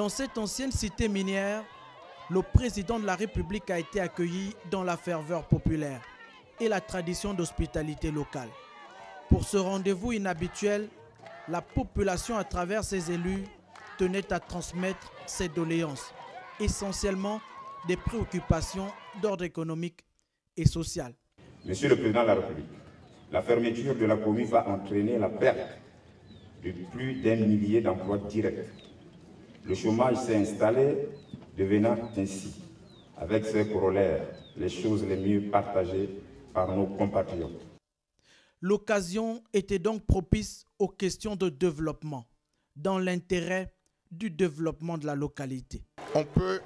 Dans cette ancienne cité minière, le président de la République a été accueilli dans la ferveur populaire et la tradition d'hospitalité locale. Pour ce rendez-vous inhabituel, la population à travers ses élus tenait à transmettre ses doléances, essentiellement des préoccupations d'ordre économique et social. Monsieur le Président de la République, la fermeture de la commune va entraîner la perte de plus d'1 millier d'emplois directs. Le chômage s'est installé, devenant ainsi, avec ses corollaires, les choses les mieux partagées par nos compatriotes. L'occasion était donc propice aux questions de développement, dans l'intérêt du développement de la localité. On peut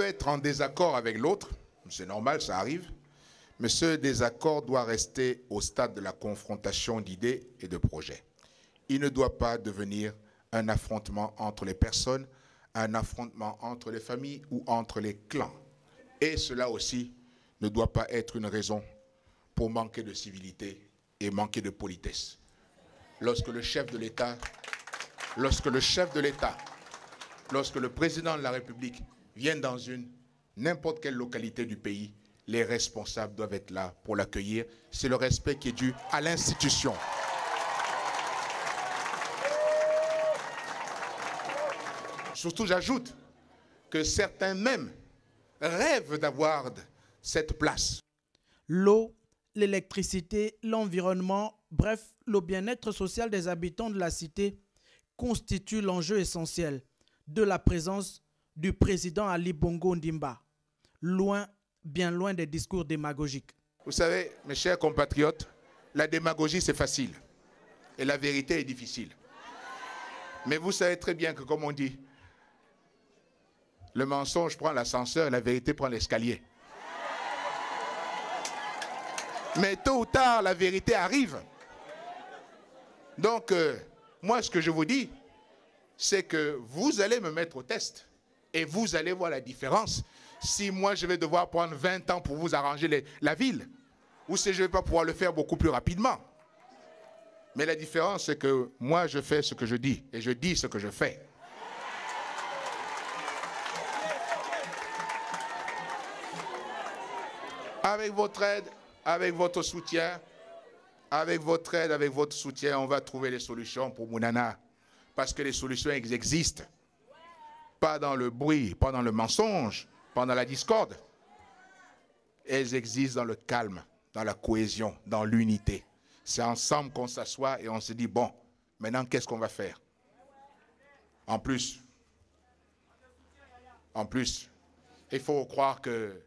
être en désaccord avec l'autre, c'est normal, ça arrive, mais ce désaccord doit rester au stade de la confrontation d'idées et de projets. Il ne doit pas devenir un affrontement entre les personnes, un affrontement entre les familles ou entre les clans. Et cela aussi ne doit pas être une raison pour manquer de civilité et manquer de politesse. Lorsque le président de la République vient dans n'importe quelle localité du pays, les responsables doivent être là pour l'accueillir. C'est le respect qui est dû à l'institution. Surtout, j'ajoute que certains même rêvent d'avoir cette place. L'eau, l'électricité, l'environnement, bref, le bien-être social des habitants de la cité constitue l'enjeu essentiel de la présence du président Ali Bongo Ondimba, loin, bien loin des discours démagogiques. Vous savez, mes chers compatriotes, la démagogie c'est facile et la vérité est difficile. Mais vous savez très bien que, comme on dit, le mensonge prend l'ascenseur et la vérité prend l'escalier. Mais tôt ou tard, la vérité arrive. Donc, moi, ce que je vous dis, c'est que vous allez me mettre au test et vous allez voir la différence. Si moi, je vais devoir prendre 20 ans pour vous arranger la ville, ou si je ne vais pas pouvoir le faire beaucoup plus rapidement. Mais la différence, c'est que moi, je fais ce que je dis et je dis ce que je fais. Avec votre aide, avec votre soutien, on va trouver les solutions pour Mounana. Parce que les solutions existent. Pas dans le bruit, pas dans le mensonge, pas dans la discorde. Elles existent dans le calme, dans la cohésion, dans l'unité. C'est ensemble qu'on s'assoit et on se dit, bon, maintenant qu'est-ce qu'on va faire? En plus, il faut croire que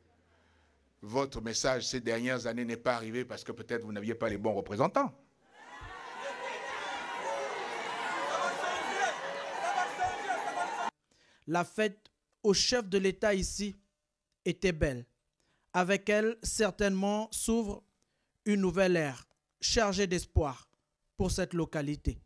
votre message ces dernières années n'est pas arrivé parce que peut-être vous n'aviez pas les bons représentants. La fête au chef de l'État ici était belle. Avec elle, certainement, s'ouvre une nouvelle ère chargée d'espoir pour cette localité.